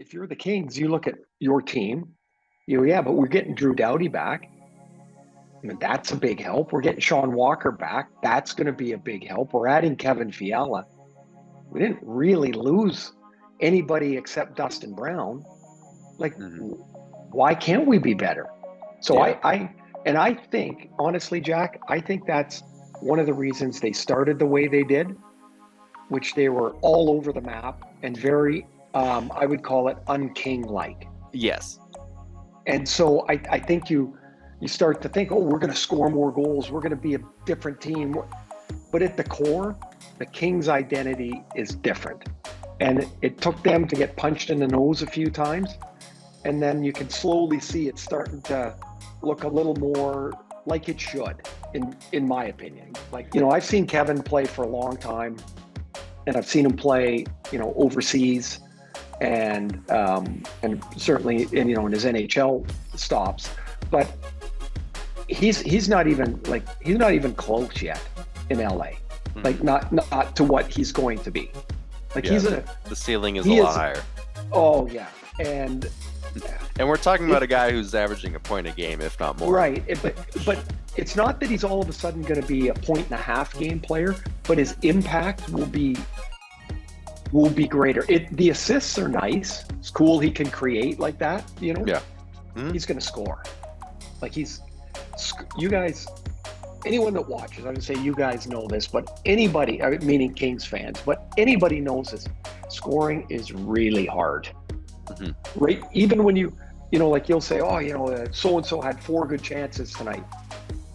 if you're the Kings, you look at your team, yeah, but we're getting Drew Doughty back. I mean, that's a big help. We're getting Sean Walker back. That's going to be a big help. We're adding Kevin Fiala. We didn't really lose anybody except Dustin Brown. Like, why can't we be better? So I think, honestly, Jack, I think that's one of the reasons they started the way they did, which they were all over the map and very, I would call it unking-like. Yes. And so I think you start to think, oh, we're going to score more goals. We're going to be a different team. But at the core, the Kings' identity is different. And it took them to get punched in the nose a few times. And then you can slowly see it starting to look a little more like it should, in my opinion. Like, I've seen Kevin play for a long time, and I've seen him play, overseas, and certainly in his NHL stops. But he's not even close yet in LA. Like not to what he's going to be. Like the ceiling is a lot higher. Oh yeah, and we're talking about a guy who's averaging a point a game, if not more. Right, but it's not that he's all of a sudden going to be a 1.5 game player, but his impact will be greater. The assists are nice. It's cool he can create like that. Yeah. He's going to score. Like you guys. Anyone that watches, I would say you guys know this, but anybody, meaning Kings fans, but anybody knows this, scoring is really hard. Right? Even when like you'll say, oh, so-and-so had 4 good chances tonight.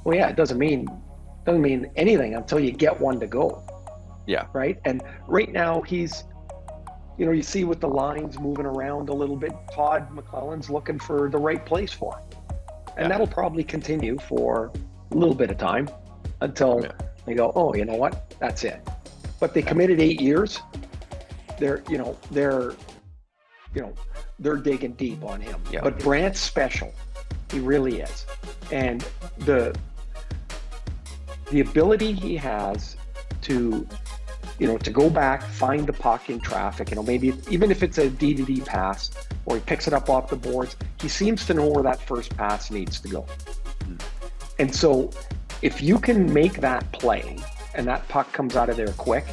Well, yeah, it doesn't mean anything until you get one to go. Yeah. Right? And right now he's, you see with the lines moving around a little bit, Todd McClellan's looking for the right place for him. And that'll probably continue for a little bit of time until they go, oh, you know what? That's it. But they committed 8 years. They're digging deep on him. Yeah. But Brant's special. He really is. And the ability he has to go back, find the puck in traffic, maybe even if it's a D-to-D pass or he picks it up off the boards, he seems to know where that first pass needs to go. And so if you can make that play and that puck comes out of there quick,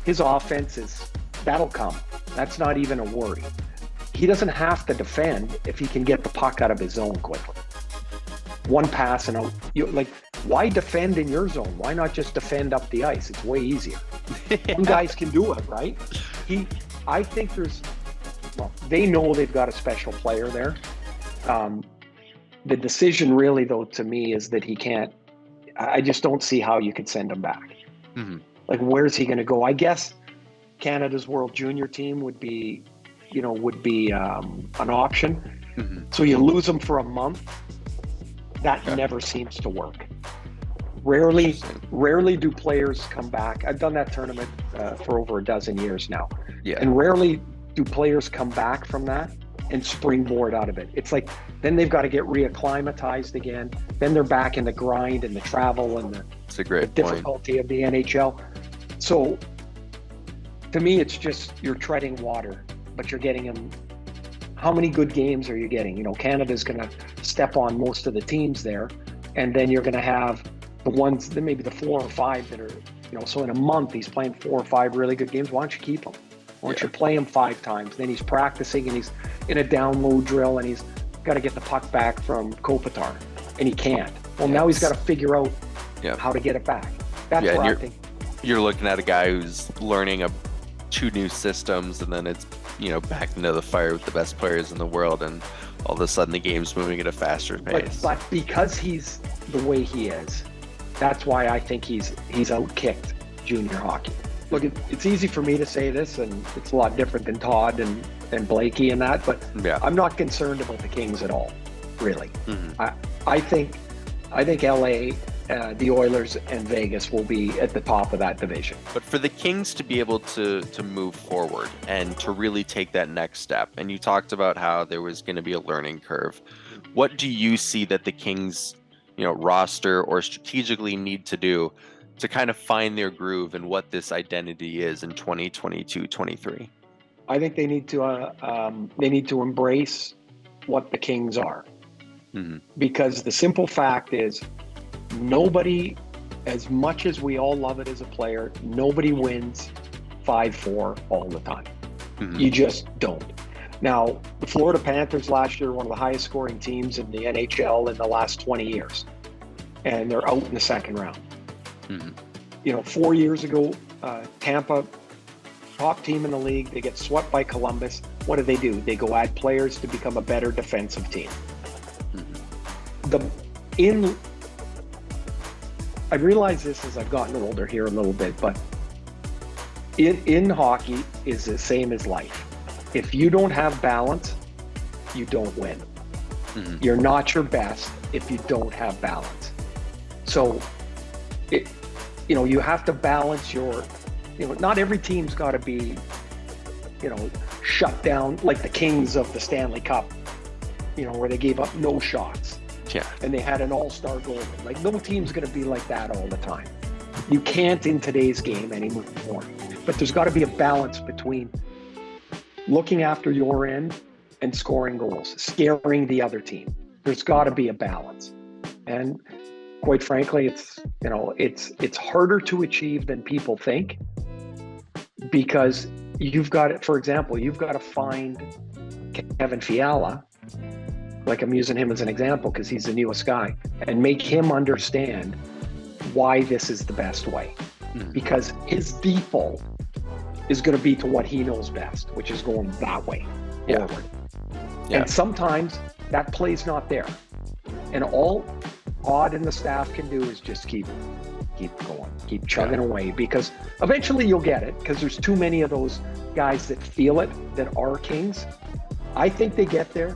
his offense that'll come. That's not even a worry. He doesn't have to defend if he can get the puck out of his zone quickly. One pass and why defend in your zone? Why not just defend up the ice? It's way easier. Some guys can do it, right? I think they know they've got a special player there. The decision really, though, to me is that he can't. I just don't see how you could send him back. Like, where's he going to go? I guess Canada's World Junior team would be an option. So you lose him for a month. That never seems to work. Rarely do players come back. I've done that tournament for over a dozen years now. Yeah. And rarely do players come back from that and springboard out of it. It's like, then they've got to get reacclimatized again. Then they're back in the grind and the travel and the difficulty of the NHL. So to me, it's just you're treading water, but you're getting them. How many good games are you getting? Canada's going to step on most of the teams there. And then you're going to have the ones, then maybe the 4 or 5 that are, so in a month, he's playing 4 or 5 really good games. Why don't you keep him? Why don't you play him 5 times? Then he's practicing and he's in a down-low drill and he's got to get the puck back from Kopitar, and he can't. Well, now he's got to figure out how to get it back. That's where I think. You're looking at a guy who's learning 2 new systems, and then it's, back into the fire with the best players in the world, and all of a sudden the game's moving at a faster pace. But because he's the way he is, that's why I think he's outkicked junior hockey. Look, it's easy for me to say this, and it's a lot different than Todd and Blakey and that, but I'm not concerned about the Kings at all, really. I think LA, the Oilers, and Vegas will be at the top of that division. But for the Kings to be able to move forward and to really take that next step, and you talked about how there was going to be a learning curve, what do you see that the Kings, roster or strategically need to do to kind of find their groove and what this identity is in 2022-23? I think they need to embrace what the Kings are, because the simple fact is, nobody, as much as we all love it as a player, nobody wins 5-4 all the time. You just don't. Now, the Florida Panthers last year were one of the highest scoring teams in the NHL in the last 20 years, and they're out in the second round. 4 years ago, Tampa, top team in the league, they get swept by Columbus. What do? They go add players to become a better defensive team. I realize this as I've gotten older here a little bit, but in hockey is the same as life. If you don't have balance, you don't win. You're not your best if you don't have balance. So, you have to balance your, not every team's got to be, shut down like the Kings of the Stanley Cup, where they gave up no shots. Yeah. And they had an all-star goalie. Like, no team's going to be like that all the time. You can't in today's game anymore. But there's got to be a balance between looking after your end and scoring goals, scaring the other team. There's got to be a balance. And quite frankly, it's harder to achieve than people think, because you've got to find Kevin Fiala, like I'm using him as an example because he's the newest guy, and make him understand why this is the best way. Because his default is going to be to what he knows best, which is going that way forward. And sometimes that play's not there. And all Odd and the staff can do is just keep going, keep chugging away, because eventually you'll get it, because there's too many of those guys that feel it, that are Kings. I think they get there.